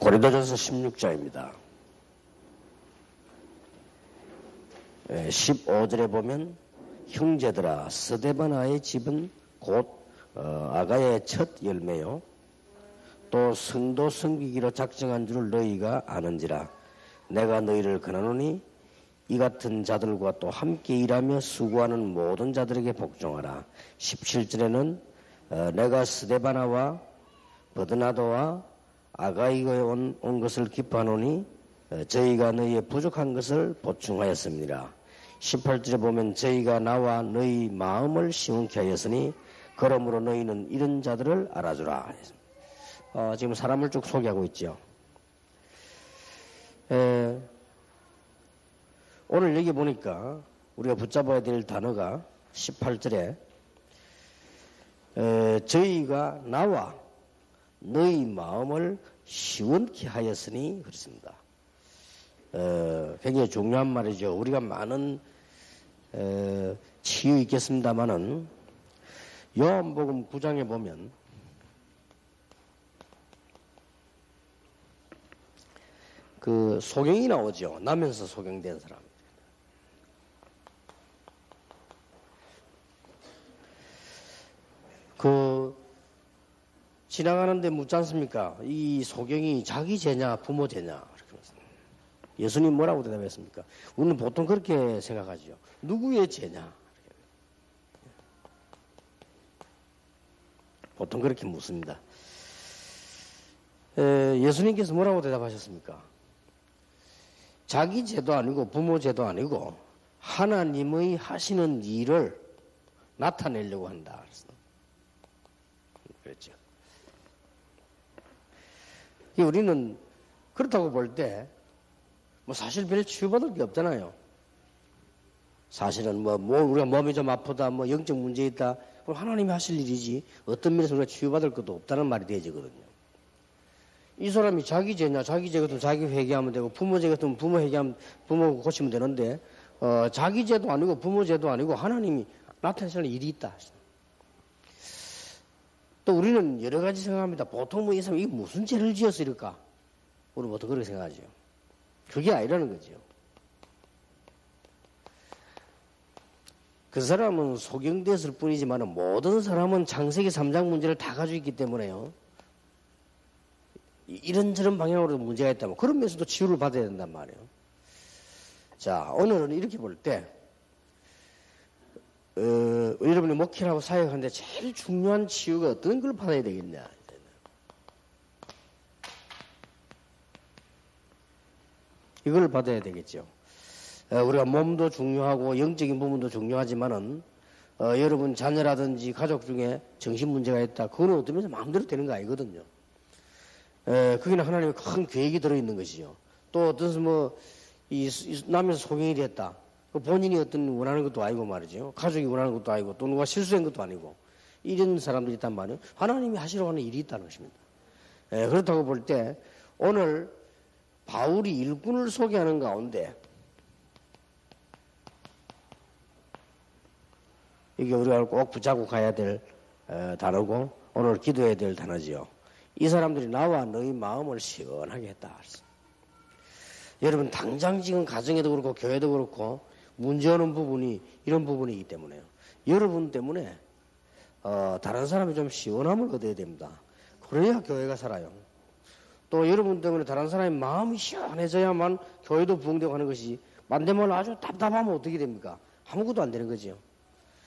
고린도전서 16장입니다. 15절에 보면 형제들아 스데바나의 집은 곧 아가야의 첫 열매요 또 성도 섬기기로 작정한 줄을 너희가 아는지라. 내가 너희를 권하노니 이 같은 자들과 또 함께 일하며 수고하는 모든 자들에게 복종하라. 17절에는 내가 스데바나와 버드나도와 아가이고에 온 것을 기뻐하노니 저희가 너희의 부족한 것을 보충하였습니다. 18절에 보면 저희가 나와 너희 마음을 시원케 하였으니 그러므로 너희는 이런 자들을 알아주라. 지금 사람을 쭉 소개하고 있죠. 오늘 여기 보니까 우리가 붙잡아야 될 단어가 18절에 저희가 나와 너희 마음을 시원케 하였으니 그렇습니다. 굉장히 중요한 말이죠. 우리가 많은 치유 있겠습니다마는 요한복음 9장에 보면 그 소경이 나오죠. 나면서 소경된 사람. 지나가는데 묻지 않습니까? 이 소경이 자기 죄냐 부모 죄냐. 예수님 뭐라고 대답했습니까? 우리는 보통 그렇게 생각하죠. 누구의 죄냐? 보통 그렇게 묻습니다. 예수님께서 뭐라고 대답하셨습니까? 자기 죄도 아니고 부모 죄도 아니고 하나님의 하시는 일을 나타내려고 한다. 그랬죠. 우리는 그렇다고 볼 때 뭐 사실 별 치유받을 게 없잖아요. 사실은 뭐 우리가 몸이 좀 아프다, 뭐 영적 문제 있다, 그럼 하나님이 하실 일이지 어떤 면에서 우리가 치유받을 것도 없다는 말이 되어지거든요. 이 사람이 자기 죄냐, 자기 죄 같으면 자기 회개하면 되고 부모 죄 같으면 부모 회개하면 부모 고치면 되는데 자기 죄도 아니고 부모 죄도 아니고 하나님이 나타내시는 일이 있다. 또 우리는 여러 가지 생각합니다. 보통 뭐 이 사람이 무슨 죄를 지었을까? 우리는 보통 그렇게 생각하죠. 그게 아니라는 거죠. 그 사람은 소경됐을 뿐이지만 모든 사람은 창세기 3장 문제를 다 가지고 있기 때문에요. 이런저런 방향으로 문제가 있다면 그런 면에서도 치유를 받아야 된단 말이에요. 자, 오늘은 이렇게 볼 때 여러분이 목회하고 사역하는데 제일 중요한 치유가 어떤 걸 받아야 되겠냐. 이걸 받아야 되겠죠. 우리가 몸도 중요하고 영적인 부분도 중요하지만은 여러분 자녀라든지 가족 중에 정신 문제가 있다. 그거는 어떤 면에서 마음대로 되는 거 아니거든요. 거기는 하나님의 큰 계획이 들어있는 것이죠. 또 어떤 이 남에서 소경이 됐다. 본인이 어떤 원하는 것도 아니고 말이죠. 가족이 원하는 것도 아니고 또 누가 실수한 것도 아니고 이런 사람들이 있단 말이에요. 하나님이 하시려고 하는 일이 있다는 것입니다. 그렇다고 볼 때 오늘 바울이 일꾼을 소개하는 가운데 이게 우리가 꼭 붙잡고 가야 될 단어고 오늘 기도해야 될 단어지요. 이 사람들이 나와 너희 마음을 시원하게 했다. 여러분 당장 지금 가정에도 그렇고 교회도 그렇고 문제오는 부분이 이런 부분이기 때문에요. 여러분 때문에 다른 사람이 좀 시원함을 얻어야 됩니다. 그래야 교회가 살아요. 또 여러분 때문에 다른 사람의 마음이 시원해져야만 교회도 부흥되고 하는 것이 반대말로 아주 답답하면 어떻게 됩니까? 아무것도 안 되는 거죠.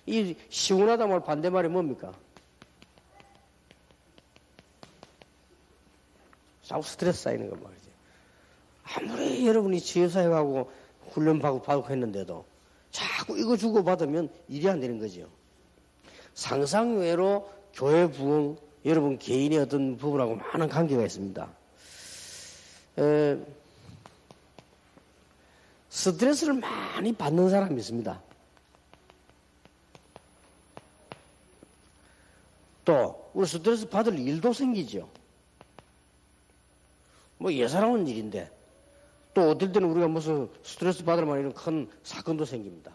이 시원하다 말 반대말이 뭡니까? 자꾸 스트레스 쌓이는 거 말이죠. 아무리 여러분이 지혜사역하고 훈련받고 했는데도 자꾸 이거 주고받으면 일이 안 되는 거죠. 상상 외로 교회 부흥, 여러분 개인의 어떤 부분하고 많은 관계가 있습니다. 스트레스를 많이 받는 사람이 있습니다. 또 우리 스트레스 받을 일도 생기죠. 뭐 예사로운 일인데 또 어떨 때는 우리가 무슨 스트레스 받을 만한 이런 큰 사건도 생깁니다.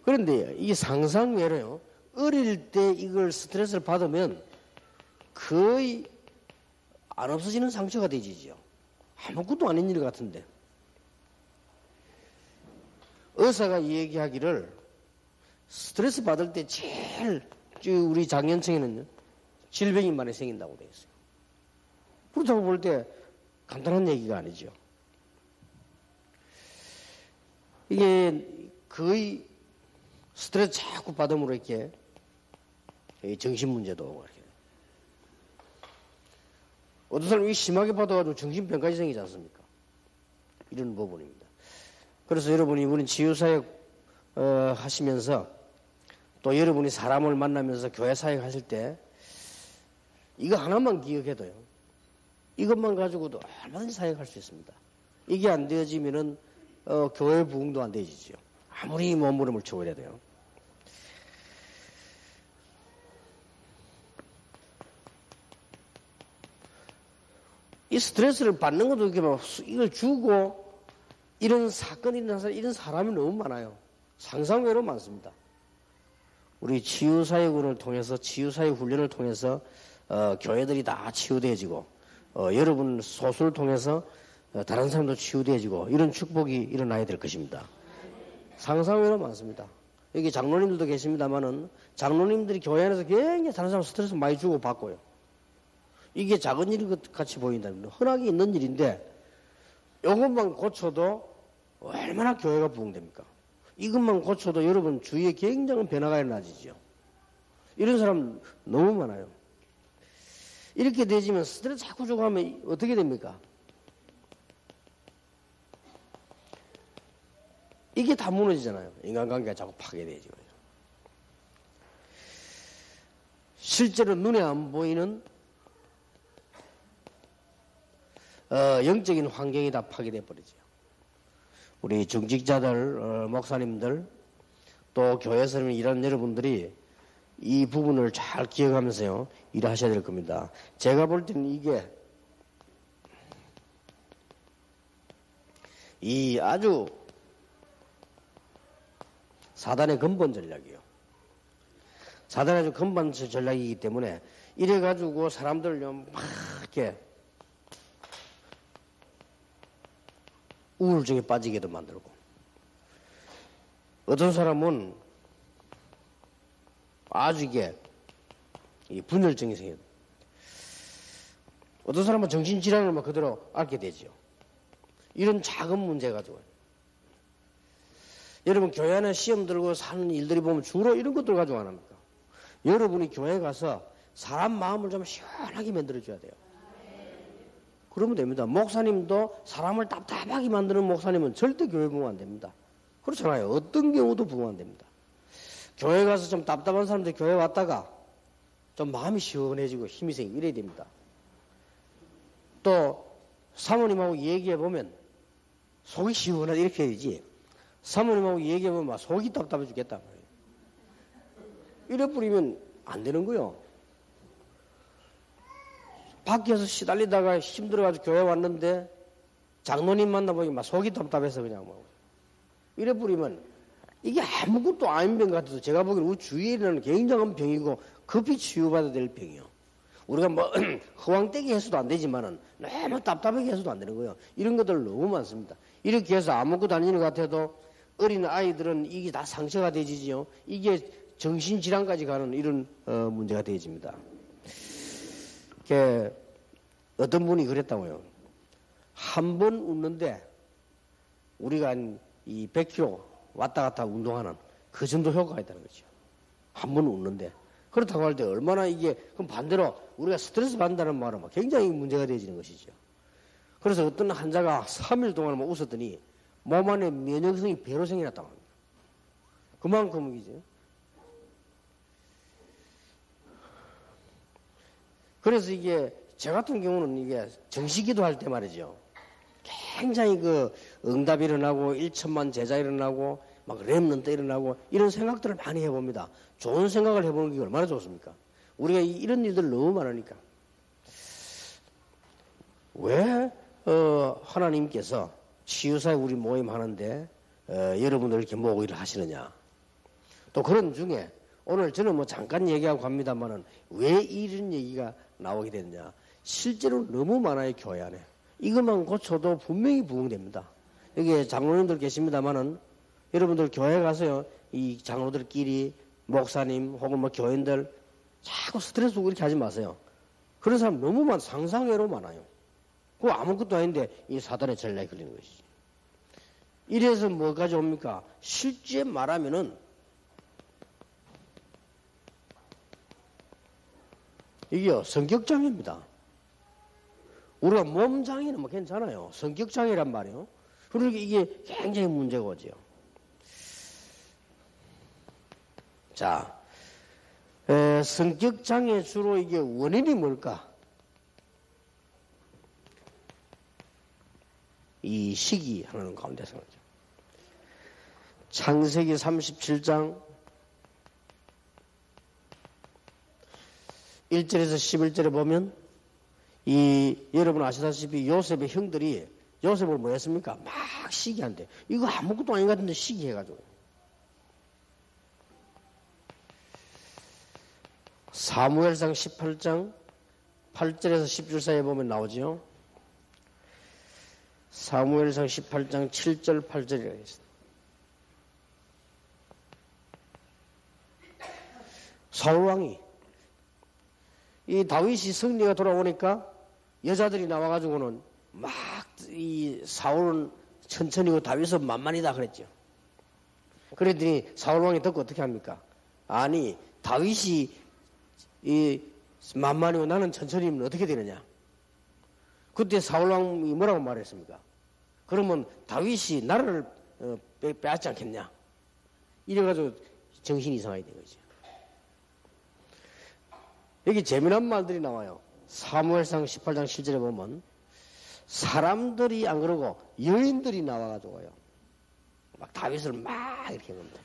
그런데 이 상상 외로요. 어릴 때 이걸 스트레스를 받으면 거의 안 없어지는 상처가 되지죠. 아무것도 아닌 일 같은데. 의사가 얘기하기를 스트레스 받을 때 제일 우리 장년층에는 질병이 많이 생긴다고 되어 있어요. 그렇다고 볼 때 간단한 얘기가 아니죠. 이게 거의 스트레스 자꾸 받음으로 이렇게 정신 문제도 오고 이렇게. 어떤 사람이 심하게 받아가지고 정신병까지 생기지 않습니까? 이런 부분입니다. 그래서 여러분이 우리 치유사역 하시면서 또 여러분이 사람을 만나면서 교회 사역 하실 때 이거 하나만 기억해도요. 이것만 가지고도 얼마든지 사역할 수 있습니다. 이게 안 되어지면은 교회 부흥도 안 되어지죠. 아무리 몸부림을 치고 이래야 돼요. 이 스트레스를 받는 것도 이렇게 막 이걸 주고 이런 사건이 일어나서 이런 사람이 너무 많아요. 상상외로 많습니다. 우리 치유사역을 통해서 치유사역 훈련을 통해서 교회들이 다 치유되어지고 여러분 소수를 통해서 다른 사람도 치유되어지고 이런 축복이 일어나야 될 것입니다. 상상외로 많습니다. 여기 장로님들도 계십니다만은 장로님들이 교회 안에서 굉장히 다른 사람 스트레스 많이 주고 받고요. 이게 작은 일 같이 보인다면 흔하게 있는 일인데 이것만 고쳐도 얼마나 교회가 부흥됩니까? 이것만 고쳐도 여러분 주위에 굉장한 변화가 일어나지죠. 이런 사람 너무 많아요. 이렇게 되지면 스트레스 자꾸 주고 하면 어떻게 됩니까? 이게 다 무너지잖아요. 인간관계가 자꾸 파괴되죠. 실제로 눈에 안 보이는 영적인 환경이 다 파괴돼 버리죠. 우리 중직자들, 목사님들, 또 교회에서 일하는 여러분들이 이 부분을 잘 기억하면서요, 일하셔야 될 겁니다. 제가 볼 때는 이게 이 아주 사단의 근본 전략이에요. 사단의 아주 근본 전략이기 때문에 이래가지고 사람들을 막 이렇게 우울증에 빠지게도 만들고 어떤 사람은 아주 이게 분열증이 생겨요. 어떤 사람은 정신질환을 막 그대로 앓게 되죠. 이런 작은 문제 가지고. 여러분 교회 안에 시험 들고 사는 일들이 보면 주로 이런 것들 가지고 안 합니까? 여러분이 교회 가서 사람 마음을 좀 시원하게 만들어줘야 돼요. 그러면 됩니다. 목사님도 사람을 답답하게 만드는 목사님은 절대 교회 부흥 안 됩니다. 그렇잖아요. 어떤 경우도 부흥 안 됩니다. 교회 가서 좀 답답한 사람들 교회 왔다가 좀 마음이 시원해지고 힘이 생기고 이래야 됩니다. 또 사모님하고 얘기해보면 속이 시원하다 이렇게 해야지 사모님하고 얘기해보면 속이 답답해 죽겠다. 이래 뿌리면 안 되는 거요. 밖에서 시달리다가 힘들어가지고 교회 왔는데 장로님 만나보니 막 속이 답답해서 그냥 뭐 이래 뿌리면 이게 아무것도 아닌 병 같아도 제가 보기에는 우리 주위에 있는 굉장한 병이고 급히 치유받아야 될 병이요. 우리가 뭐 허황되게 해서도 안 되지만은 너무 답답하게 해서도 안 되는 거예요. 이런 것들 너무 많습니다. 이렇게 해서 아무것도 아닌 것 같아도 어린 아이들은 이게 다 상처가 되지요. 이게 정신질환까지 가는 이런 문제가 되어집니다. 어떤 분이 그랬다고요. 한 번 웃는데 우리가 한 이 100km 왔다 갔다 운동하는 그 정도 효과가 있다는 거죠. 한 번 웃는데. 그렇다고 할 때 얼마나 이게, 그럼 반대로 우리가 스트레스 받는다는 말은 굉장히 문제가 되어지는 것이죠. 그래서 어떤 환자가 3일 동안 웃었더니 몸 안에 면역성이 배로 생겨났다고 합니다. 그만큼이죠. 그래서 이게 저 같은 경우는 이게 정식기도 할 때 말이죠. 굉장히 응답이 일어나고 1천만 제자 일어나고 막 렘넌트 일어나고 이런 생각들을 많이 해봅니다. 좋은 생각을 해보는 게 얼마나 좋습니까? 우리가 이런 일들 너무 많으니까. 왜 하나님께서 치유사에 우리 모임 하는데 여러분들 이렇게 모의를 하시느냐. 또 그런 중에 오늘 저는 뭐 잠깐 얘기하고 갑니다만은 왜 이런 얘기가 나오게 됐냐. 실제로 너무 많아요, 교회 안에. 이것만 고쳐도 분명히 부흥됩니다. 여기 장로님들 계십니다만은 여러분들 교회 가서요, 이 장로들끼리 목사님 혹은 뭐 교인들 자꾸 스트레스 주고 이렇게 하지 마세요. 그런 사람 너무 상상외로 많아요. 그거 아무것도 아닌데 이 사단의 전략에 걸리는 것이지. 이래서 뭐까지 옵니까? 실제 말하면은 이게요, 성격장애입니다. 우리가 몸장애는 뭐 괜찮아요. 성격장애란 말이에요. 그러니까 이게 굉장히 문제가 오죠. 자, 성격장애 주로 이게 원인이 뭘까? 이 시기 하는 가운데서 그렇죠. 창세기 37장 1절에서 11절에 보면 여러분 아시다시피 요셉의 형들이 요셉을 뭐 했습니까? 막 시기한대. 이거 아무것도 아닌 것 같은데 시기해가지고. 사무엘상 18장 8절에서 10절 사이에 보면 나오죠. 사무엘상 18장 7절 8절이라고 했습니다. 사울왕이 이 다윗이 승리가 돌아오니까 여자들이 나와가지고는 막 이 사울은 천천히고 다윗은 만만이다 그랬죠. 그랬더니 사울왕이 듣고 어떻게 합니까? 아니 다윗이 이 만만이고 나는 천천히면 어떻게 되느냐? 그때 사울왕이 뭐라고 말했습니까? 그러면 다윗이 나라를 빼앗지 않겠냐? 이래가지고 정신이 이상하게 된 거죠. 여기 재미난 말들이 나와요. 사무엘상 18장 7절에 보면 사람들이 안 그러고 여인들이 나와가지고요. 막 다윗을 막 이렇게 합니다.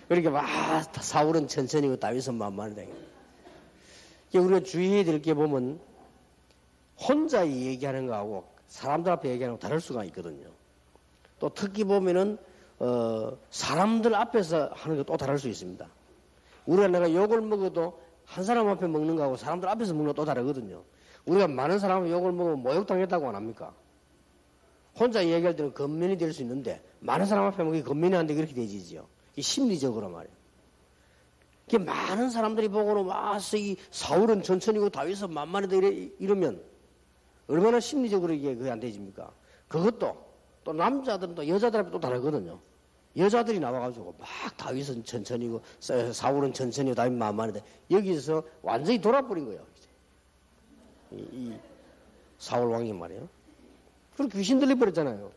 그러니까 막 사울은 천천히고 다윗은 만만하다. 우리가 주의해야 될 게 보면 혼자 얘기하는 거하고 사람들 앞에 얘기하는 거 다를 수가 있거든요. 또 특히 보면은 사람들 앞에서 하는 거 또 다를 수 있습니다. 우리가 내가 욕을 먹어도 한 사람 앞에 먹는 거하고 사람들 앞에서 먹는 거 또 다르거든요. 우리가 많은 사람이 욕을 먹으면 모욕당했다고 안 합니까? 혼자 얘기할 때는 겉면이 될 수 있는데 많은 사람 앞에 먹으면 겉면이 안 돼 그렇게 되지죠. 이 심리적으로 말이에요. 많은 사람들이 보고는 와서 이 사울은 천천히고 다윗은 만만하다 이러면 얼마나 심리적으로 이게 그게 안 되집니까? 그것도 또 남자들은 또 여자들 앞에 또 다르거든요. 여자들이 나와가지고 막 다윗은 천천히고 사울은 천천히고 다윗 만만하다. 여기서 완전히 돌아버린 거예요. 이 사울 왕이 말이에요. 그럼 귀신 들려버렸잖아요.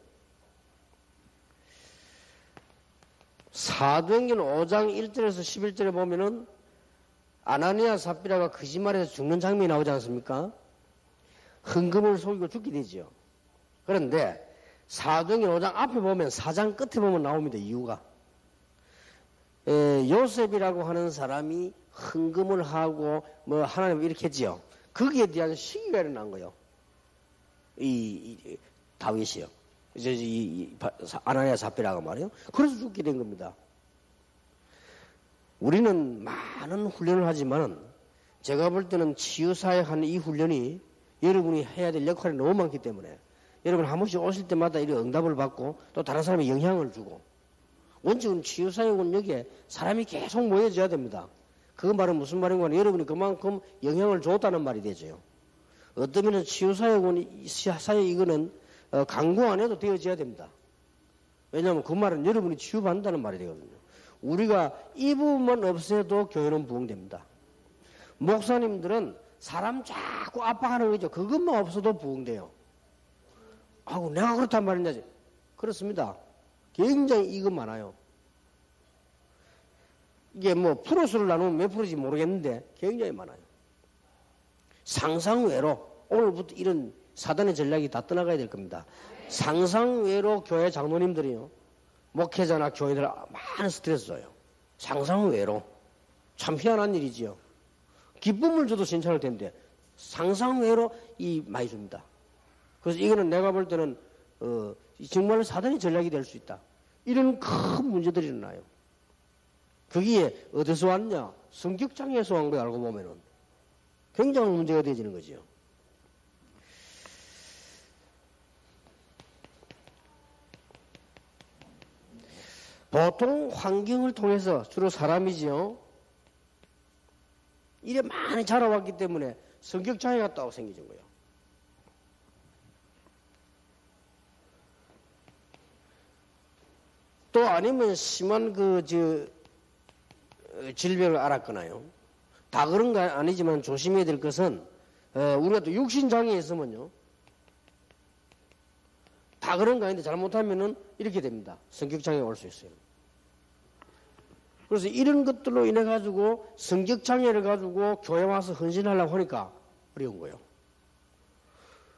사도행전 5장 1절에서 11절에 보면은 아나니아 삽비라가 거짓말해서 죽는 장면이 나오지 않습니까? 헌금을 속이고 죽게 되지요. 그런데 사도행전 5장 앞에 보면 4장 끝에 보면 나옵니다. 이유가. 요셉이라고 하는 사람이 헌금을 하고 뭐 하나님 이렇게 했지요. 거기에 대한 시기가 일어난 거예요. 이 다윗이요. 이제 아나니아 삽비라고 말이에요. 그래서 죽게 된 겁니다. 우리는 많은 훈련을 하지만은 제가 볼 때는 치유사역 하는 이 훈련이 여러분이 해야 될 역할이 너무 많기 때문에 여러분 한 번씩 오실 때마다 이런 응답을 받고 또 다른 사람에 영향을 주고 원칙은 치유사역은 여기에 사람이 계속 모여져야 됩니다. 그 말은 무슨 말인가 하면 여러분이 그만큼 영향을 줬다는 말이 되죠. 어떤 면은 치유사역은 사역 이거는 강구 안 해도 되어져야 됩니다. 왜냐하면 그 말은 여러분이 치유받는다는 말이 되거든요. 우리가 이 부분만 없애도 교회는 부흥됩니다. 목사님들은 사람 자꾸 압박하는 거죠. 그것만 없어도 부흥돼요. 아고 내가 그렇단 말이냐. 그렇습니다. 굉장히 이거 많아요. 이게 뭐 프로수를 나누면 몇 프로인지 모르겠는데 굉장히 많아요. 상상외로 오늘부터 이런 사단의 전략이 다 떠나가야 될 겁니다. 상상외로 교회 장로님들이요. 목회자나 교인들 많은 스트레스 줘요. 상상외로. 참 희한한 일이지요. 기쁨을 줘도 괜찮을 텐데 상상외로 많이 줍니다. 그래서 이거는 내가 볼 때는 정말 사단의 전략이 될 수 있다. 이런 큰 문제들이 일어나요. 거기에 어디서 왔냐? 성격장애에서 온 거야, 알고 보면은. 굉장한 문제가 되어지는 거죠. 보통 환경을 통해서 주로 사람이지요. 이래 많이 자라왔기 때문에 성격장애가 또 생기는 거예요. 또 아니면 심한 질병을 앓았거나요. 다 그런 건 아니지만 조심해야 될 것은, 우리가 또 육신장애 있으면요. 다 그런 거 아닌데 잘못하면은 이렇게 됩니다. 성격장애가 올 수 있어요. 그래서 이런 것들로 인해 가지고 성격장애를 가지고 교회 와서 헌신하려고 하니까 어려운 거예요.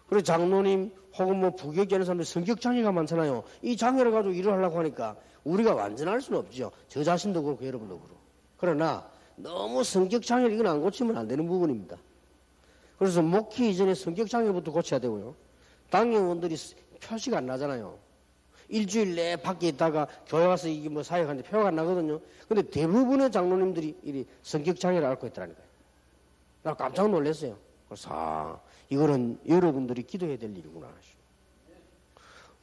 그리고 장로님 혹은 뭐 부교육자 하는 사람들 성격장애가 많잖아요. 이 장애를 가지고 일을 하려고 하니까 우리가 완전할 수는 없죠. 저 자신도 그렇고 여러분도 그렇고. 그러나 너무 성격장애를 이건 안 고치면 안 되는 부분입니다. 그래서 목회 이전에 성격장애부터 고쳐야 되고요. 당회원들이 표시가 안 나잖아요. 일주일 내 밖에 있다가 교회 와서 이게 뭐 사역하는데 표가 안 나거든요. 근데 대부분의 장로님들이 이 성격장애를 앓고 있더라니까요. 나 깜짝 놀랐어요. 그래서 이거는 여러분들이 기도해야 될 일이구나.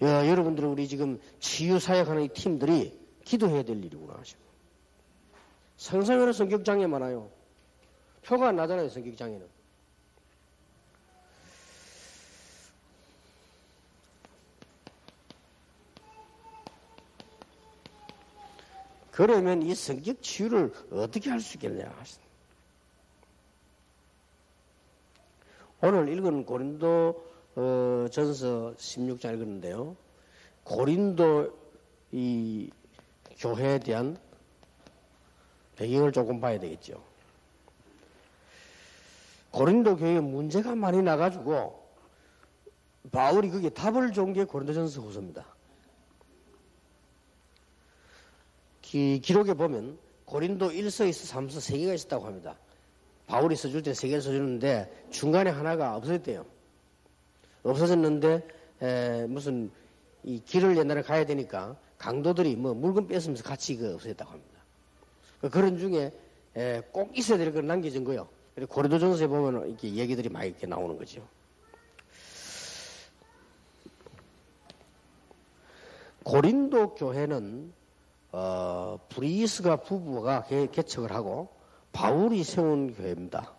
야, 여러분들은 우리 지금 치유 사역하는 이 팀들이 기도해야 될 일이구나 하시고. 상상하는 성격장애 많아요. 표가 안 나잖아요, 성격장애는. 그러면 이 성격 치유를 어떻게 할 수 있겠냐. 오늘 읽은 고린도 전서 16장 읽었는데요. 고린도 이 교회에 대한 배경을 조금 봐야 되겠죠. 고린도 교회에 문제가 많이 나가지고 바울이 거기에 답을 준 게 고린도전서 후서입니다. 기록에 보면 고린도 1서, 2서, 3서 3개가 있었다고 합니다. 바울이 써줄 때 3개를 써주는데 중간에 하나가 없어졌대요. 없어졌는데 무슨 이 길을 옛날에 가야 되니까 강도들이 뭐 물건 뺏으면서 같이 없어졌다고 합니다. 그런 중에 꼭 있어야 될 걸 남겨준 거예요. 고린도전서에 보면 이렇게 얘기들이 많이 이렇게 나오는 거죠. 고린도 교회는 브리스가 부부가 개척을 하고 바울이 세운 교회입니다.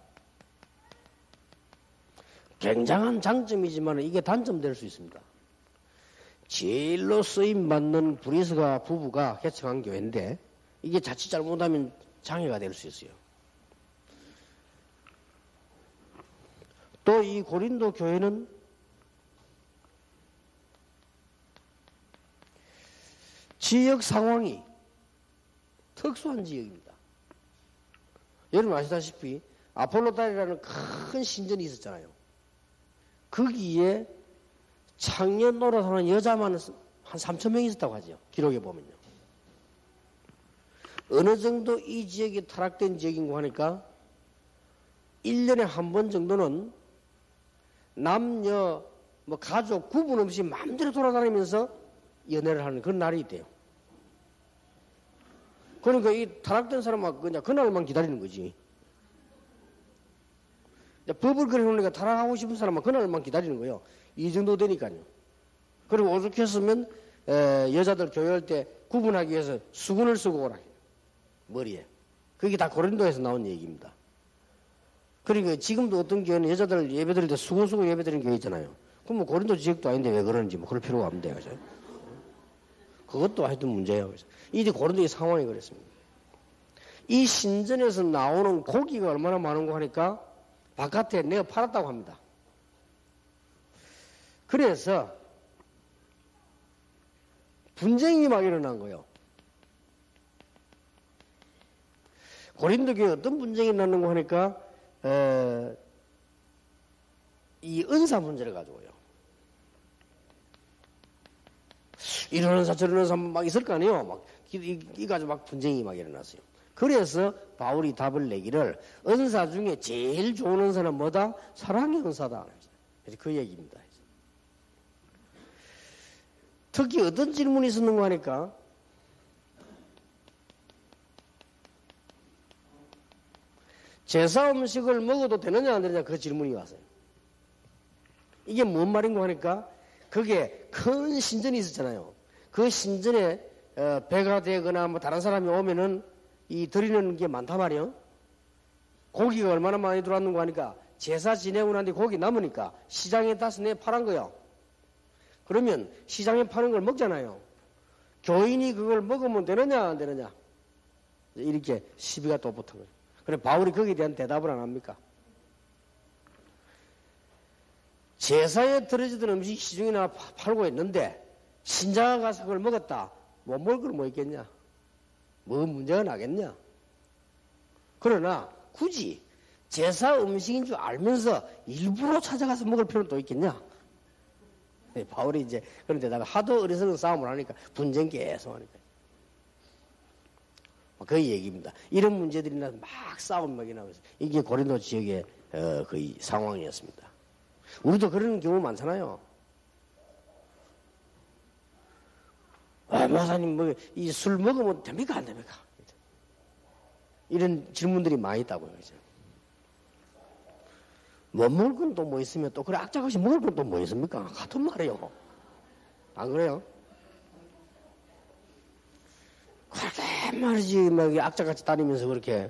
굉장한 장점이지만 이게 단점될 수 있습니다. 제일로 쓰임받는 브리스가 부부가 개척한 교회인데 이게 자칫 잘못하면 장애가 될 수 있어요. 또 이 고린도 교회는 지역 상황이 특수한 지역입니다. 여러분 아시다시피 아폴로달이라는 큰 신전이 있었잖아요. 거기에 창녀 노릇하는 여자만 한 3,000명 있었다고 하죠. 기록에 보면요. 어느 정도 이 지역이 타락된 지역인고 하니까 1년에 한 번 정도는 남녀 뭐 가족 구분 없이 마음대로 돌아다니면서 연애를 하는 그런 날이 있대요. 그러니까 이 타락된 사람은 그냥 그날만 기다리는 거지. 법을 그려놓으니까 타락하고 싶은 사람은 그날만 기다리는 거예요. 이 정도 되니까요. 그리고 오죽했으면 여자들 교회할 때 구분하기 위해서 수건을 쓰고 오라. 머리에. 그게 다 고린도에서 나온 얘기입니다. 그러니까 지금도 어떤 교회는 여자들 예배 드릴 때 수건 쓰고 예배 드리는 교회 있잖아요. 그럼 뭐 고린도 지역도 아닌데 왜 그러는지 뭐 그럴 필요가 없는데. 그죠? 그것도 하여튼 문제예요. 이제 고린도의 상황이 그랬습니다. 이 신전에서 나오는 고기가 얼마나 많은고 하니까 바깥에 내가 팔았다고 합니다. 그래서 분쟁이 막 일어난 거예요. 고린도 교회 어떤 분쟁이 일어났는고 하니까 이 은사 문제를 가지고요. 이런 은사 저런 은사 막 있을 거 아니에요. 막 이 가지고 막 분쟁이 막 일어났어요. 그래서 바울이 답을 내기를 은사 중에 제일 좋은 은사는 뭐다? 사랑의 은사다. 그래서 그 얘기입니다. 특히 어떤 질문이 있었는가 하니까 제사 음식을 먹어도 되느냐 안 되느냐 그 질문이 왔어요. 이게 뭔 말인가 하니까 그게 큰 신전이 있었잖아요. 그 신전에 배가 되거나 뭐 다른 사람이 오면은 이 드리는 게 많단 말이에요. 고기가 얼마나 많이 들어왔는가 하니까 제사 지내고 난 뒤 고기 남으니까 시장에 따서 내 팔은 거요. 그러면 시장에 파는 걸 먹잖아요. 교인이 그걸 먹으면 되느냐 안 되느냐 이렇게 시비가 또 붙은 거예요. 그래 바울이 거기에 대한 대답을 안 합니까? 제사에 들어지던 음식이 시중에나 팔고 있는데 신자가 가서 그걸 먹었다. 못 먹을 걸 뭐 있겠냐? 뭐 문제가 나겠냐? 그러나 굳이 제사 음식인 줄 알면서 일부러 찾아가서 먹을 필요는 또 있겠냐? 네, 바울이 이제 그런데다가 하도 어리석은 싸움을 하니까 분쟁 계속 하니까 그 얘기입니다. 이런 문제들이 나서 막 싸움 막이 나고 있어요. 이게 고린도 지역의 그 상황이었습니다. 우리도 그런 경우 많잖아요. 목사님 뭐 이 술 먹으면 됩니까 안 됩니까? 이런 질문들이 많이 있다고요. 이제. 못 먹을 건 또 뭐 있으면 또 그래 악착같이 먹을 건 또 뭐 있습니까? 같은 말이에요. 안 그래요? 그렇게 말이지 막 악착같이 다니면서 그렇게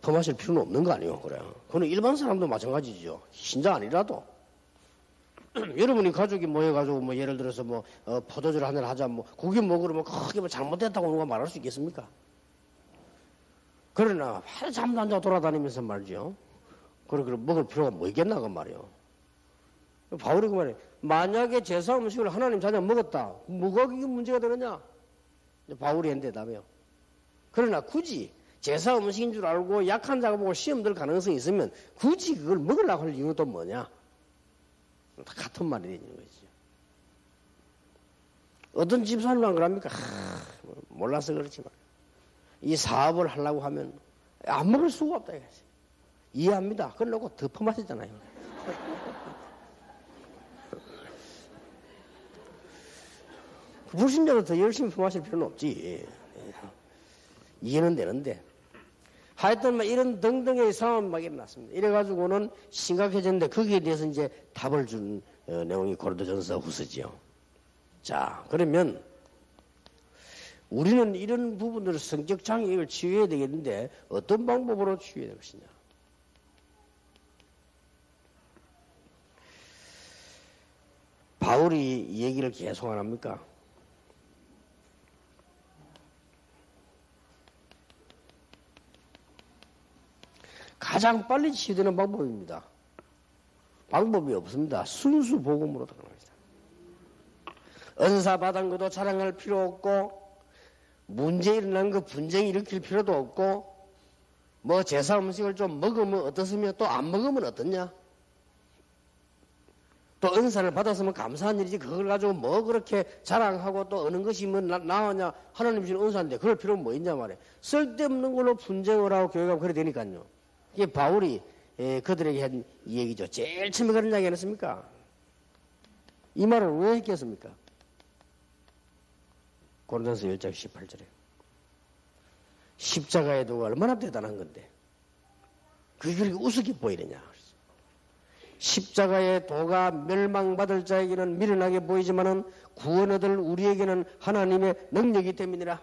퍼마실 필요는 없는 거 아니에요. 그래요. 그건 일반 사람도 마찬가지죠. 신자 아니라도. 여러분이 가족이 모여가지고 뭐 예를 들어서 뭐 포도주를 한잔 하자 뭐 고기 먹으러 뭐 크게 뭐 잘못됐다고 누가 말할 수 있겠습니까? 그러나 하루 잠도 안 자고 돌아다니면서 말이죠. 그래 먹을 필요가 뭐 있겠나 그 말이요. 바울이 그 말이에요. 만약에 제사 음식을 하나님 자녀 먹었다. 뭐가 그게 문제가 되느냐? 바울이 한 대답이에요. 그러나 굳이 제사 음식인 줄 알고 약한 자가 보고 시험 들 가능성이 있으면 굳이 그걸 먹으려고 할 이유는 또 뭐냐? 다 같은 말이 되는 거죠. 어떤 집사님은 그럽니까? 몰라서 그렇지만 이 사업을 하려고 하면 안 먹을 수가 없다 이거지. 이해합니다. 그걸 놓고 더 퍼마시잖아요. 불신자도 더 열심히 퍼마실 필요는 없지. 이해는 되는데. 하여튼 막 이런 등등의 상황이 막 일어났습니다. 이래가지고는 심각해졌는데 거기에 대해서 이제 답을 준 내용이 고린도전서 후서지요. 자, 그러면 우리는 이런 부분들을 성적 장애를 치유해야 되겠는데 어떤 방법으로 치유해야 될 것이냐? 바울이 이 얘기를 계속 안 합니까? 가장 빨리 치유되는 방법입니다. 방법이 없습니다. 순수 복음으로 들어갑니다. 은사 받은 것도 자랑할 필요 없고 문제 일어난 거 분쟁 일으킬 필요도 없고 뭐 제사 음식을 좀 먹으면 어떻으며 또 안 먹으면 어떻냐? 또 은사를 받았으면 감사한 일이지 그걸 가지고 뭐 그렇게 자랑하고 또 어느 것이 뭐 나오냐 하나님 주신 은사인데 그럴 필요는 뭐 있냐 말이에요. 쓸데없는 걸로 분쟁을 하고 교회가 그래 되니까요. 이게 바울이 그들에게 한 얘기죠. 제일 처음에 그런 이야기 안 했습니까? 이 말을 왜 했겠습니까? 고린도서 1장 18절에 십자가의 도가 얼마나 대단한 건데 그게 그렇게 우습게 보이느냐. 십자가의 도가 멸망받을 자에게는 미련하게 보이지만은 구원 얻을 우리에게는 하나님의 능력이 됨이니라.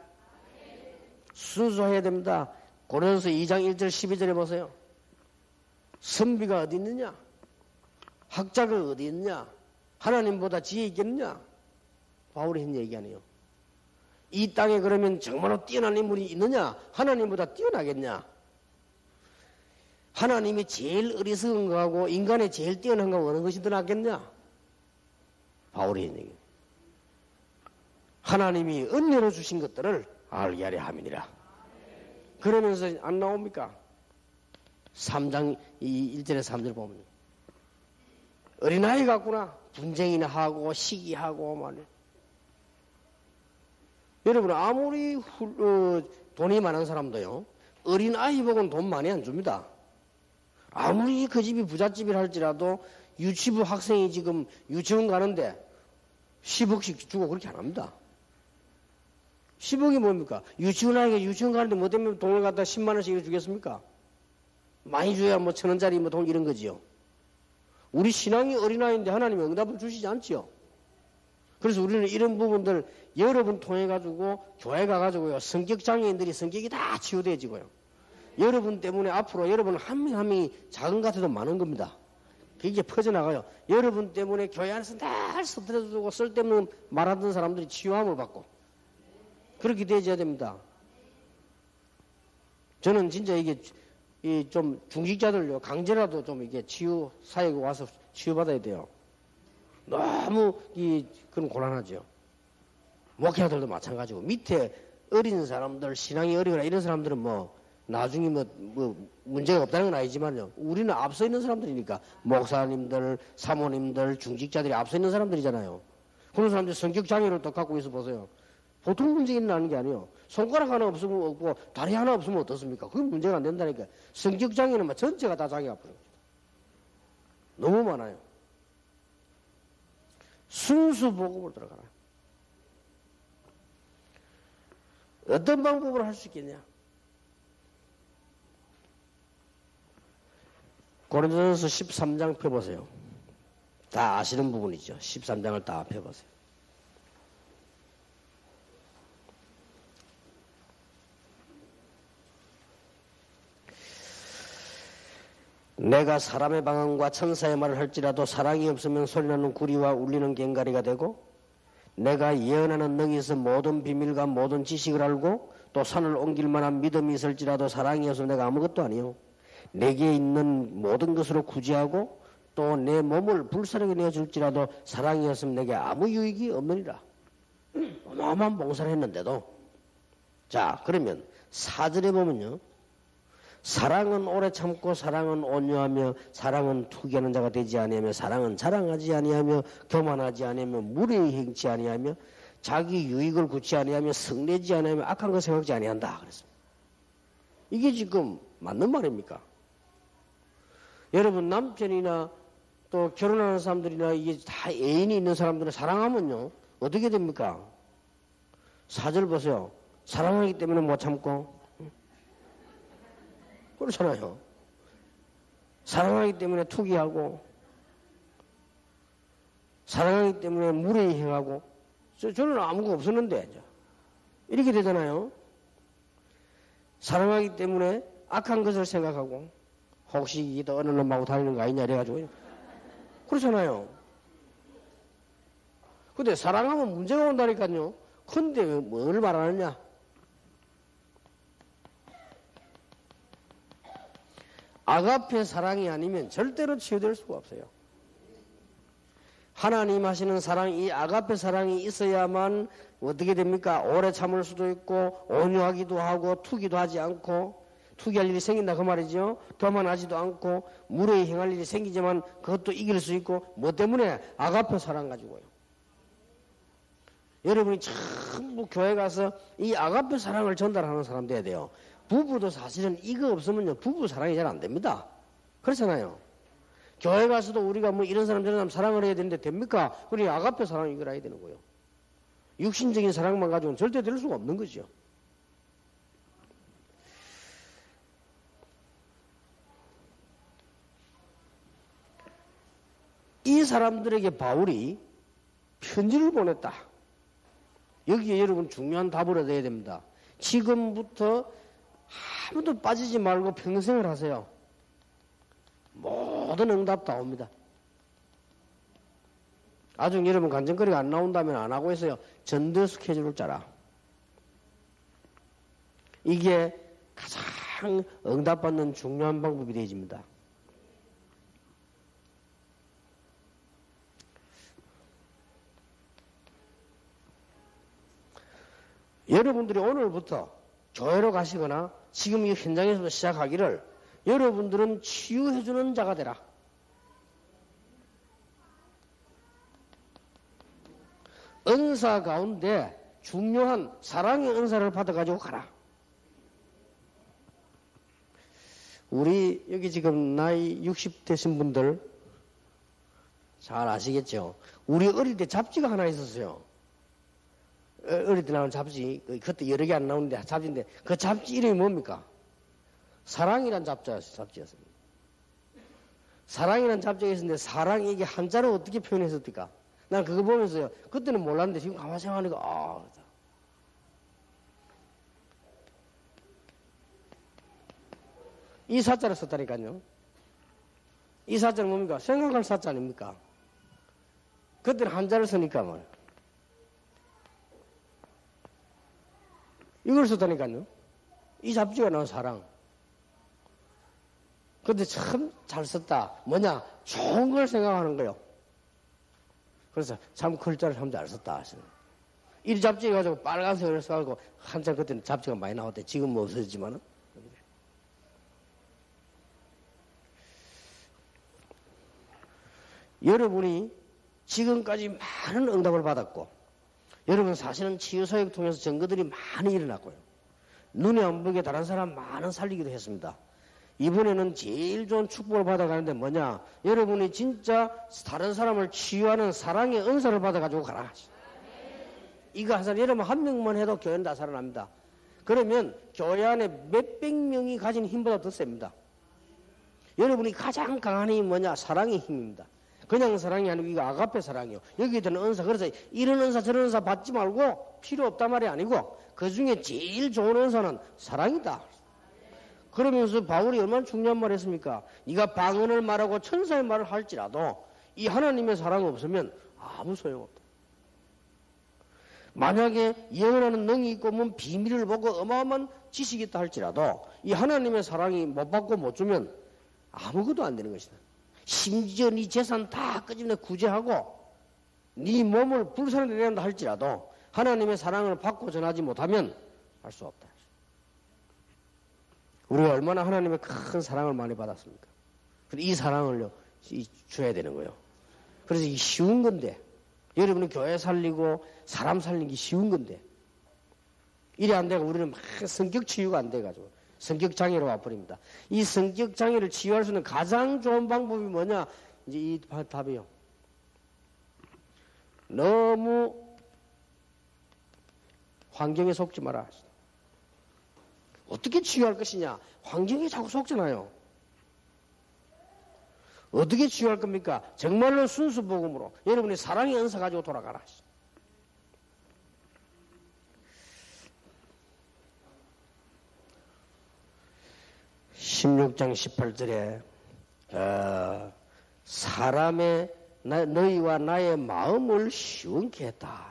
순수해야 됩니다. 고린도서 2장 1절 12절에 보세요. 선비가 어디 있느냐? 학자가 어디 있느냐? 하나님보다 지혜 있겠느냐? 바울이 한 얘기 아니에요. 이 땅에 그러면 정말로 뛰어난 인물이 있느냐? 하나님보다 뛰어나겠냐? 하나님이 제일 어리석은 거하고 인간의 제일 뛰어난 거 어느 것이 더 낫겠냐? 바울이 한 얘기. 하나님이 은혜로 주신 것들을 알게 하려 함이니라. 그러면서 안 나옵니까? 3장 1절에 3절 보면 어린아이 같구나. 분쟁이나 하고 시기하고 말이야. 여러분 아무리 돈이 많은 사람도요. 어린아이 보고는 돈 많이 안 줍니다. 아무리 그 집이 부잣집이라 할지라도 유치부 학생이 지금 유치원 가는데 10억씩 주고 그렇게 안 합니다. 10억이 뭡니까? 유치원 아이가 유치원 가는데 뭐 때문에 돈을 갖다 10만 원씩 주겠습니까? 많이 줘야 뭐 1,000원짜리 뭐 돈 이런 거지요. 우리 신앙이 어린아이인데 하나님이 응답을 주시지 않지요. 그래서 우리는 이런 부분들 여러분 통해 가지고 교회 가 가지고요. 성격 장애인들이 성격이 다 치유돼지고요. 여러분 때문에 앞으로 여러분 한 명 한 명이 작은 것 같아도 많은 겁니다. 그게 퍼져나가요. 여러분 때문에 교회 안에서 날 스트레스 주고 쓸데없는 말하던 사람들이 치유함을 받고 그렇게 되어야 됩니다. 저는 진짜 이게 좀 중직자들요 강제라도 좀 이게 치유 사역에 와서 치유받아야 돼요. 너무 그런 곤란하죠. 목회자들도 마찬가지고 밑에 어린 사람들 신앙이 어리거나 이런 사람들은 뭐 나중에 뭐 문제가 없다는 건 아니지만요. 우리는 앞서 있는 사람들이니까 목사님들, 사모님들, 중직자들이 앞서 있는 사람들이잖아요. 그런 사람들이 성격 장애를 또 갖고 있어 보세요. 보통 문제가 일어나는 게 아니에요. 손가락 하나 없으면 없고 다리 하나 없으면 어떻습니까? 그게 문제가 안 된다니까. 성격 장애는 막 전체가 다 장애가 아픈 거죠. 너무 많아요. 순수 복음으로 들어가라. 어떤 방법으로 할 수 있겠냐? 고린도전서 13장 펴보세요. 다 아시는 부분이죠. 13장을 다 펴보세요. 내가 사람의 방언과 천사의 말을 할지라도 사랑이 없으면 소리나는 구리와 울리는 꽹과리가 되고 내가 예언하는 능에서 모든 비밀과 모든 지식을 알고 또 산을 옮길 만한 믿음이 있을지라도 사랑이 없으면 내가 아무것도 아니요. 내게 있는 모든 것으로 구제하고 또 내 몸을 불사르게 내어줄지라도 사랑이 없으면 내게 아무 유익이 없느니라. 어마어마한 봉사를 했는데도 자 그러면 4절에 보면요. 사랑은 오래 참고 사랑은 온유하며 사랑은 투기하는 자가 되지 아니하며 사랑은 자랑하지 아니하며 교만하지 아니하며 무례히 행치 아니하며 자기 유익을 굳지 아니하며 성내지 아니하며 악한 것 생각지 아니한다 그랬습니다. 이게 지금 맞는 말입니까? 여러분 남편이나 또 결혼하는 사람들이나 이게 다 애인이 있는 사람들은 사랑하면요 어떻게 됩니까? 4절 보세요. 사랑하기 때문에 못 참고 그렇잖아요. 사랑하기 때문에 투기하고 사랑하기 때문에 무례히 행하고 저는 아무것도 없었는데 이렇게 되잖아요. 사랑하기 때문에 악한 것을 생각하고 혹시 이게 어느 놈하고 다니는 거 아니냐 이래가지고 그렇잖아요. 근데 사랑하면 문제가 온다니까요. 근데 뭘 말하느냐? 아가페 사랑이 아니면 절대로 치유될 수가 없어요. 하나님 하시는 사랑, 이 아가페 사랑이 있어야만 어떻게 됩니까? 오래 참을 수도 있고 온유하기도 하고 투기도 하지 않고 투기할 일이 생긴다 그 말이죠. 교만하지도 않고 무례히 행할 일이 생기지만 그것도 이길 수 있고 뭐 때문에? 아가페 사랑 가지고요. 여러분이 전부 교회 가서 이 아가페 사랑을 전달하는 사람 돼야 돼요. 부부도 사실은 이거 없으면요 부부 사랑이 잘 안 됩니다. 그렇잖아요. 교회 가서도 우리가 뭐 이런 사람 저런 사람 사랑을 해야 되는데 됩니까? 그러니 아가페 사랑 이걸 해야 되는 거예요. 육신적인 사랑만 가지고는 절대 될 수가 없는 거죠. 이 사람들에게 바울이 편지를 보냈다. 여기에 여러분 중요한 답을 얻어야 됩니다. 지금부터 아무도 빠지지 말고 평생을 하세요. 모든 응답 다 옵니다. 나중에 여러분 간증거리가 안 나온다면 안 하고 있어요. 전도 스케줄을 짜라. 이게 가장 응답받는 중요한 방법이 되어집니다. 여러분들이 오늘부터 교회로 가시거나 지금 이 현장에서 시작하기를 여러분들은 치유해주는 자가 되라. 은사 가운데 중요한 사랑의 은사를 받아가지고 가라. 우리 여기 지금 나이 60 되신 분들 잘 아시겠죠? 우리 어릴 때 잡지가 하나 있었어요. 어릴 때 나온 잡지, 그때 여러 개 안 나오는데 잡지인데 그 잡지 이름이 뭡니까? 사랑이란 잡지였습니다. 사랑이란 잡지가 있었는데 사랑이 이게 한자로 어떻게 표현했었을까? 난 그거 보면서요. 그때는 몰랐는데 지금 가만히 생각하니까 이 사자를 썼다니까요. 이 사자는 뭡니까? 생각할 사자 아닙니까? 그때는 한자를 쓰니까 뭐 이걸 썼다니까요. 이 잡지가 나온 사랑. 근데 참 잘 썼다. 뭐냐? 좋은 걸 생각하는 거요. 그래서 참 글자를 참 잘 썼다 하시는. 이 잡지 가지고 빨간색을 써가지고 한참 그때는 잡지가 많이 나왔대. 지금 뭐 없어졌지만은. 여러분이 지금까지 많은 응답을 받았고, 여러분 사실은 치유사역 통해서 증거들이 많이 일어났고요. 눈에 안 보이게 다른 사람 많은 살리기도 했습니다. 이번에는 제일 좋은 축복을 받아가는데 뭐냐? 여러분이 진짜 다른 사람을 치유하는 사랑의 은사를 받아가지고 가라. 이거 한 사람, 여러분 한 명만 해도 교회는 다 살아납니다. 그러면 교회 안에 몇백 명이 가진 힘보다 더 셉니다. 여러분이 가장 강한 힘이 뭐냐? 사랑의 힘입니다. 그냥 사랑이 아니고 이거 아가페 사랑이요. 여기에 드는 은사. 그래서 이런 은사 저런 은사 받지 말고 필요 없단 말이 아니고 그 중에 제일 좋은 은사는 사랑이다. 그러면서 바울이 얼마나 중요한 말을 했습니까? 네가 방언을 말하고 천사의 말을 할지라도 이 하나님의 사랑 없으면 아무 소용없다. 만약에 예언하는 능이 있고 뭐 비밀을 보고 어마어마한 지식이 있다 할지라도 이 하나님의 사랑이 못 받고 못 주면 아무것도 안 되는 것이다. 심지어 네 재산 다 끄집내 구제하고 네 몸을 불살을 내린다 할지라도 하나님의 사랑을 받고 전하지 못하면 할 수 없다. 우리가 얼마나 하나님의 큰 사랑을 많이 받았습니까? 이 사랑을 줘야 되는 거예요. 그래서 이게 쉬운 건데 여러분은 교회 살리고 사람 살리기 쉬운 건데 이래 안 되고 우리는 막 성격 치유가 안 돼가지고 성격 장애로 와버립니다. 이 성격 장애를 치유할 수 있는 가장 좋은 방법이 뭐냐? 이제 이 답이요. 너무 환경에 속지 마라. 어떻게 치유할 것이냐? 환경에 자꾸 속잖아요. 어떻게 치유할 겁니까? 정말로 순수 복음으로 여러분이 사랑의 은사 가지고 돌아가라. 16장 18절에 사람의 너희와 나의 마음을 시원케 했다.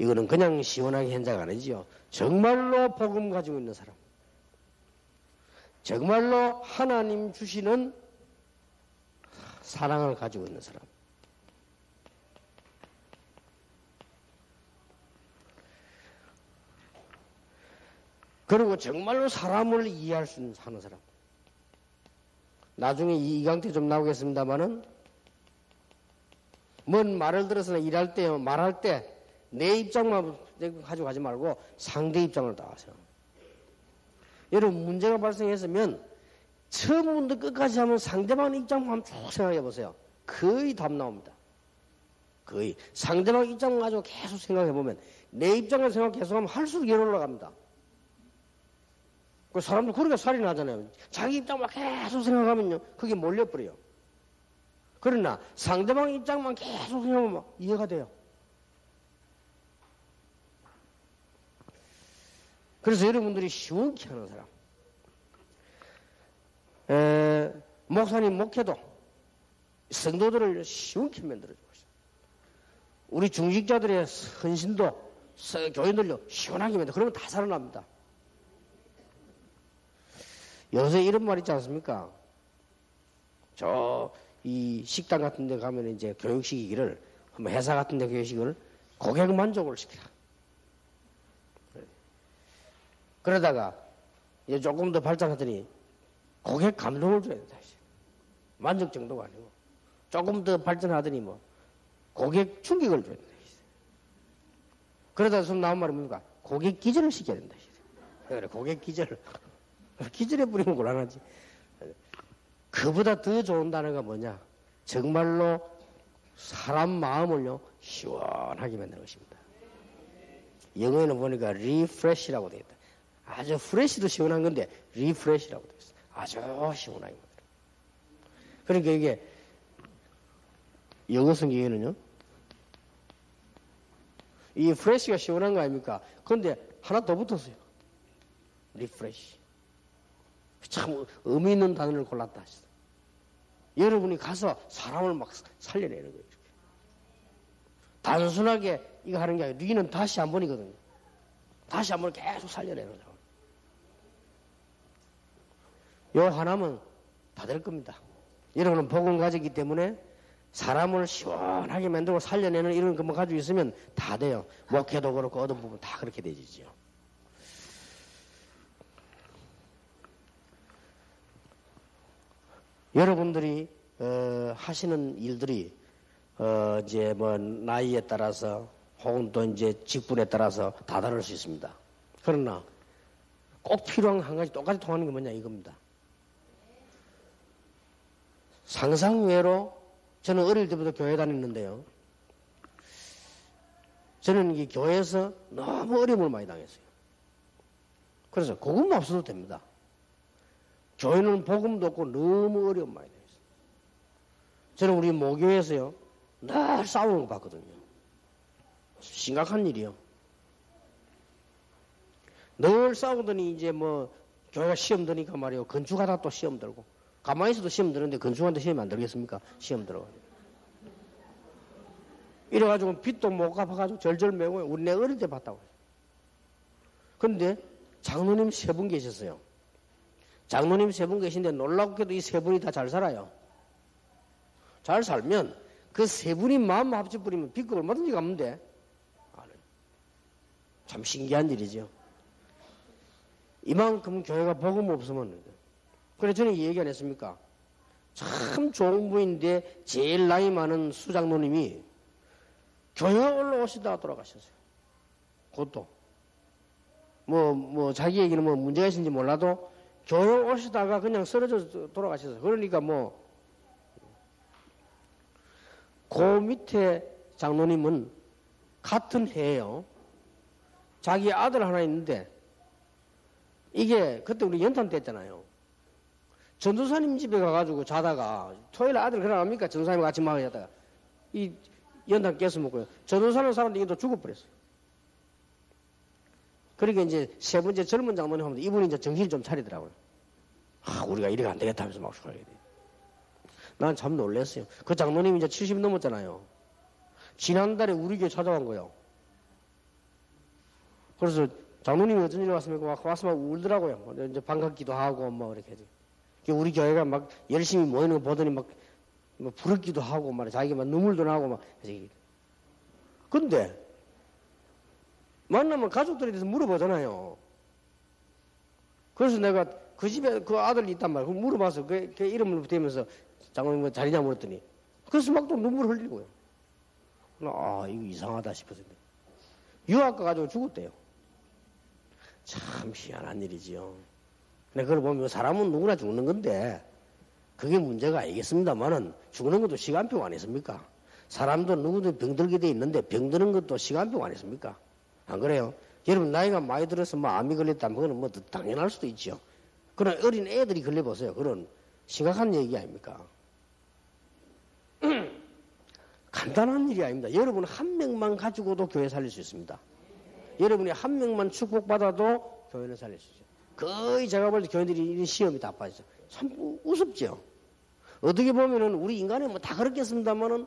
이거는 그냥 시원하게 현자가 아니지요. 정말로 복음 가지고 있는 사람. 정말로 하나님 주시는 사랑을 가지고 있는 사람. 그리고 정말로 사람을 이해할 수 있는 하는 사람. 나중에 이 강태 좀 나오겠습니다만은 뭔 말을 들어서나 일할 때 말할 때 내 입장만 가지고 가지 말고 상대 입장을 다 하세요. 여러분 문제가 발생했으면 처음부터 끝까지 하면 상대방 입장만 쭉 생각해 보세요. 거의 답 나옵니다. 거의 상대방 입장 가지고 계속 생각해 보면 내 입장을 생각 계속하면 할수록 열 올라갑니다. 그 사람도 그렇게 살이 나잖아요. 자기 입장만 계속 생각하면요 그게 몰려버려요. 그러나 상대방 입장만 계속 생각하면 이해가 돼요. 그래서 여러분들이 시원케 하는 사람. 목사님 목회도 성도들을 시원케 만들어주고 있어요. 우리 중직자들의 헌신도 교인들요 시원하게 만들어. 그러면 다 살아납니다. 요새 이런 말 있지 않습니까? 이 식당 같은 데 가면 이제 교육시키기를, 회사 같은 데 교육시키기를 고객 만족을 시키라. 그러다가 이제 조금 더 발전하더니 고객 감동을 줘야 된다. 만족 정도가 아니고 조금 더 발전하더니 뭐 고객 충격을 줘야 된다. 그러다 좀 나온 말이 뭡니까? 고객 기절을 시켜야 된다. 그래, 고객 기절. 기절해 버리면 곤란하지. 그보다 더 좋은 단어가 뭐냐? 정말로 사람 마음을요, 시원하게 만드는 것입니다. 영어에는 보니까 refresh라고 되어 있다. 아주 프레시도 시원한 건데, refresh라고 되어 있어요. 아주 시원하게 만들어요. 그러니까 이게, 영어 성경에는요, 이 프레시가 시원한 거 아닙니까? 그런데 하나 더 붙었어요. refresh. 참 의미 있는 단어를 골랐다 하셨어요. 여러분이 가서 사람을 막 살려내는 거예요. 이렇게. 단순하게 이거 하는 게 아니라 리는 다시 한 번이거든요. 다시 한 번 계속 살려내는 거죠. 요 하나면 다 될 겁니다. 여러분은 복음 가졌기 때문에 사람을 시원하게 만들고 살려내는 이런 것만 가지고 있으면 다 돼요. 목회도 그렇고 어떤 부분 다 그렇게 되지요. 여러분들이 하시는 일들이 이제 뭐 나이에 따라서 혹은 또 이제 직분에 따라서 다 다를 수 있습니다. 그러나 꼭 필요한 한 가지 똑같이 통하는 게 뭐냐 이겁니다. 상상외로 저는 어릴 때부터 교회 다녔는데요. 저는 이 교회에서 너무 어려움을 많이 당했어요. 그래서 그것만 없어도 됩니다. 교회는 복음도 없고 너무 어려움 많이 당했어요. 저는 우리 모교에서요. 늘 싸우는 거 봤거든요. 심각한 일이요. 늘 싸우더니 이제 뭐 교회가 시험 드니까 말이요. 건축하다 또 시험 들고 가만히 있어도 시험 드는데 건축한테 시험 안 들겠습니까? 시험 들어. 이래가지고 빚도 못 갚아가지고 절절매고 우리 내 어릴 때 봤다고. 그런데 장로님 3분 계셨어요. 장로님 3분 계신데 놀랍게도 이 3분이 다 잘 살아요. 잘 살면 그 3분이 마음 합쳐버리면 빚을 얼마든지 갚으면 돼. 참 신기한 일이죠. 이만큼 교회가 복음 없으면 그래 저는 이 얘기 안 했습니까? 참 좋은 분인데 제일 나이 많은 수장로님이 교회 올라오시다가 돌아가셨어요. 그것도 뭐 자기 얘기는 뭐 문제가 있는지 몰라도 교회 오시다가 그냥 쓰러져 돌아가셨어요. 그러니까 그 밑에 장로님은 같은 해에요. 자기 아들 하나 있는데 이게 그때 우리 연탄 때 했잖아요. 전도사님 집에 가가지고 자다가 토요일에 아들 그래 합니까? 전도사님 같이 마을 자다가 이 연탄 깨서 먹고요. 전도사는 사람들이 또 죽어버렸어요. 그러니까 이제 3번째 젊은 장로님 하면 이분이 이제 정신을 좀 차리더라고요. 우리가 이래가 안 되겠다 하면서 막 소리를 해요. 난 참 놀랐어요. 그 장로님이 이제 70 넘었잖아요. 지난달에 우리 교회 찾아간 거예요. 그래서 장로님이 어떤 일로 왔습니까? 와서 막 울더라고요. 이제 반갑기도 하고 뭐 이렇게. 우리 교회가 막 열심히 모이는 거 보더니 막 부럽기도 하고 말이야. 자기가 막 눈물도 나고 막. 근데 만나면 가족들에 대해서 물어보잖아요. 그래서 내가 그 집에 그 아들이 있단 말이야. 물어봐서 그 이름을 대면서 장로님 뭐 자리냐 물었더니 그래서 막 또 눈물 흘리고요. 이거 이상하다 싶어서. 유학 가가지고 죽었대요. 참 희한한 일이지요. 근데 그걸 보면 사람은 누구나 죽는 건데 그게 문제가 아니겠습니다만은 죽는 것도 시간표 아니십니까? 사람도 누구든 병들게 돼 있는데 병드는 것도 시간표 아니십니까? 안 그래요? 여러분 나이가 많이 들어서 암이 걸렸다면 그건 뭐 당연할 수도 있죠. 그런 어린 애들이 걸려보세요. 그런 심각한 얘기 아닙니까? 간단한 일이 아닙니다. 여러분 한 명만 가지고도 교회 살릴 수 있습니다. 여러분이 한 명만 축복받아도 교회는 살릴 수 있어요. 거의 제가 볼 때 교회들이 이런 시험이 다 빠졌어요. 참 우습죠. 어떻게 보면은 우리 인간이 뭐 다 그렇겠습니다만은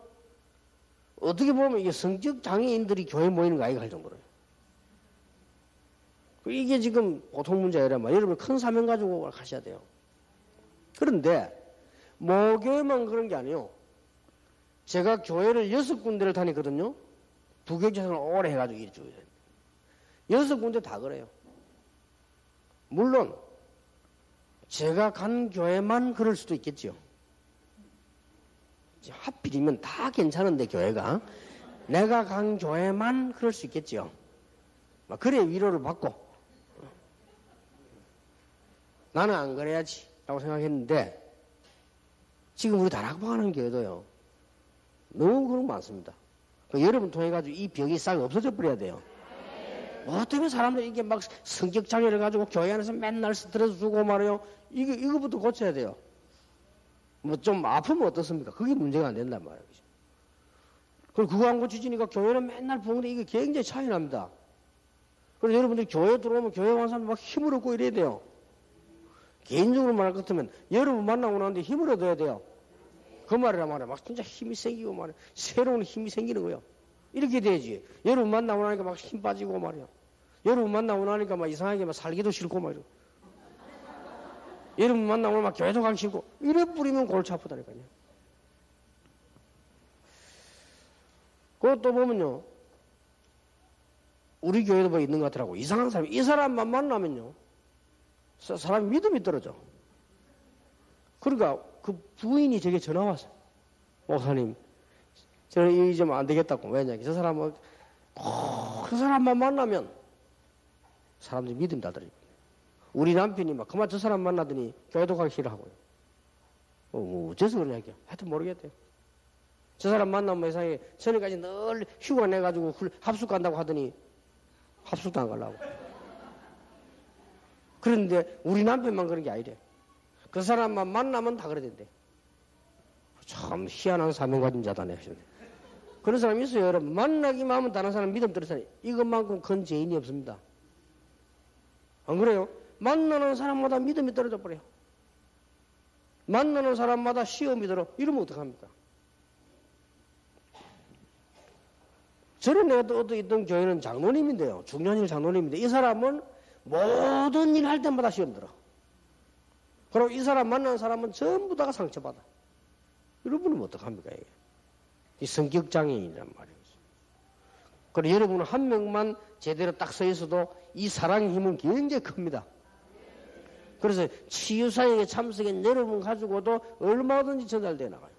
어떻게 보면 이게 성적 장애인들이 교회 모이는 거 아이가 할 정도로요. 이게 지금 보통 문제가 아니라 여러분 큰 사명 가지고 가셔야 돼요. 그런데 모교회만 그런 게 아니에요. 제가 교회를 6군데를 다니거든요. 부교육자생을 오래 해가지고 일주일에 6군데 다 그래요. 물론 제가 간 교회만 그럴 수도 있겠죠. 하필이면 다 괜찮은데 교회가 내가 간 교회만 그럴 수 있겠죠. 그래 위로를 받고 나는 안 그래야지 라고 생각했는데 지금 우리 다락방하는 교회도요. 너무 그런 거 많습니다. 여러분 통해가지고 이 병이 싹 없어져 버려야 돼요. 뭐 때문에 사람들이 이게 막 성격 장애를 가지고 교회 안에서 맨날 스트레스 주고 말이요. 이거부터 고쳐야 돼요. 뭐 좀 아프면 어떻습니까? 그게 문제가 안 된단 말이에요. 그리고 그거 안 고쳐지니까 교회는 맨날 보는데 이게 굉장히 차이 납니다. 그래서 여러분들이 교회 들어오면 교회 온 사람 막 힘을 얻고 이래야 돼요. 개인적으로 말할 것 같으면 여러분 만나고 나는데 힘을 얻어야 돼요. 그 말이란 말이야. 막 진짜 힘이 생기고 말이야. 새로운 힘이 생기는 거예요. 이렇게 돼야지. 여러분 만나고 나니까 막 힘 빠지고 말이야. 여러분 만나고 나니까 막 이상하게 막 살기도 싫고 말이야. 여러분 만나고 막 교회도 가기 싫고 이래 뿌리면 골치 아프다니까요. 그것도 보면요. 우리 교회도 뭐 있는 것 같더라고. 이상한 사람. 이 사람만 만나면요. 사람 믿음이 떨어져. 그러니까 그 부인이 저게 전화 왔어요. 목사님, 저는 이 좀 안 되겠다고. 왜냐면 저 사람은 그 사람만 만나면 사람들이 믿음이 다 떨어져. 우리 남편이 막 그만 저 사람 만나더니 교회도 가기 싫어하고요. 뭐 어째서 그러냐고요. 하여튼 모르겠대요. 저 사람 만나면 이상하게 전에까지 늘 휴가 내가지고 합숙 간다고 하더니 합숙도 안 가려고. 그런데 우리 남편만 그런 게 아니래. 그 사람만 만나면 다 그래 된대. 참 희한한 사명 가진 자다네. 그런 사람이 있어요, 여러분. 만나기만 하면 다른 사람 믿음 들었어요. 이것만큼 큰 죄인이 없습니다. 안 그래요? 만나는 사람마다 믿음이 떨어져 버려요. 만나는 사람마다 시험이 들어. 이러면 어떡합니까? 저는 내가 또 있던 교회는 장로님인데요. 중년일 장로님인데 이 사람은 모든 일 할 때마다 시험 들어. 그리고 이 사람 만나는 사람은 전부 다가 상처받아. 여러분은 어떡합니까, 이게? 이 성격장애인이란 말이에요. 그리고 여러분은 한 명만 제대로 딱 서 있어도 이 사랑의 힘은 굉장히 큽니다. 그래서 치유사역에 참석한 여러분 가지고도 얼마든지 전달되어 나가요.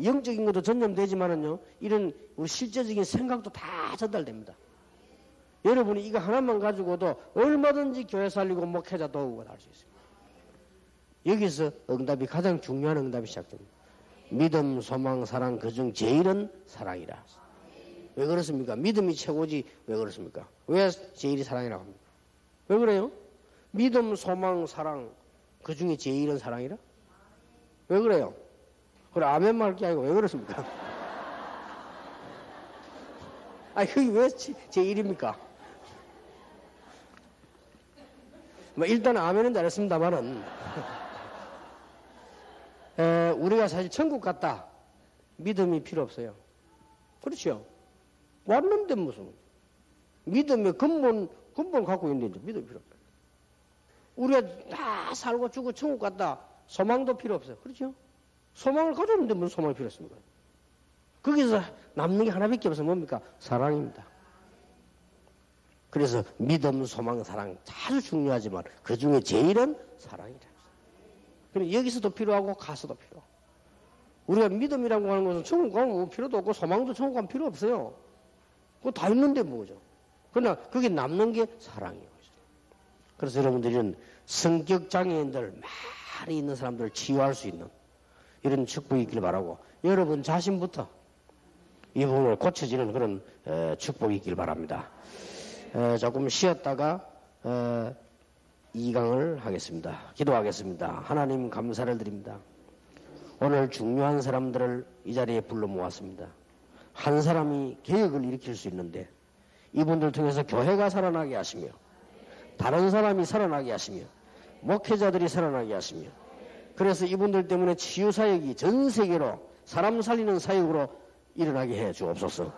영적인 것도 전염되지만은요, 이런 우리 실제적인 생각도 다 전달됩니다. 여러분이 이거 하나만 가지고도 얼마든지 교회 살리고 목회자 도우고 할 수 있습니다. 여기서 응답이 가장 중요한 응답이 시작됩니다. 믿음, 소망, 사랑, 그중 제일은 사랑이라. 왜 그렇습니까? 믿음이 최고지. 왜 그렇습니까? 왜 제일이 사랑이라고 합니까? 왜 그래요? 믿음, 소망, 사랑, 그 중에 제일은 사랑이라? 왜 그래요? 그래, 아멘 말 게 아니고 왜 그렇습니까? 아니, 그게 왜 제일입니까? 뭐, 일단 아멘은 잘했습니다만은, 우리가 사실 천국 갔다. 믿음이 필요 없어요. 그렇죠? 왔는데 무슨. 믿음의 근본 갖고 있는데 믿음이 필요 없어요. 우리가 다 살고 죽고 천국 갔다. 소망도 필요 없어요. 그렇죠? 소망을 가졌는데 무슨 소망이 필요 없습니까? 거기서 남는 게 하나밖에 없어요. 뭡니까? 사랑입니다. 그래서 믿음, 소망, 사랑 아주 중요하지만 그 중에 제일은 사랑이다. 그럼 여기서도 필요하고 가서도 필요하고. 우리가 믿음이라고 하는 것은 천국 가면 뭐 필요도 없고 소망도 천국 가면 필요 없어요. 그거 다 있는데 뭐죠. 그러나 그게 남는 게 사랑이에요. 그래서 여러분들은 성격 장애인들 많이 있는 사람들을 치유할 수 있는 이런 축복이 있길 바라고 여러분 자신부터 이 부분을 고쳐지는 그런 축복이 있길 바랍니다. 조금 쉬었다가 2강을 하겠습니다. 기도하겠습니다. 하나님 감사를 드립니다. 오늘 중요한 사람들을 이 자리에 불러 모았습니다. 한 사람이 개혁을 일으킬 수 있는데 이분들 통해서 교회가 살아나게 하시며 다른 사람이 살아나게 하시며 목회자들이 살아나게 하시며 그래서 이분들 때문에 치유사역이 전 세계로 사람 살리는 사역으로 일어나게 해 주옵소서.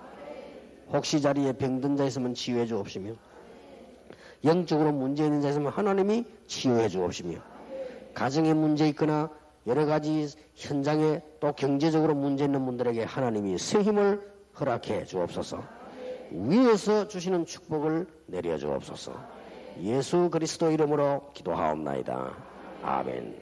혹시 자리에 병든 자 있으면 치유해 주옵시며 영적으로 문제 있는 자 있으면 하나님이 치유해 주옵시며 가정에 문제 있거나 여러 가지 현장에 또 경제적으로 문제 있는 분들에게 하나님이 새 힘을 허락해 주옵소서. 위에서 주시는 축복을 내려 주옵소서. 예수 그리스도 이름으로 기도하옵나이다. 아멘.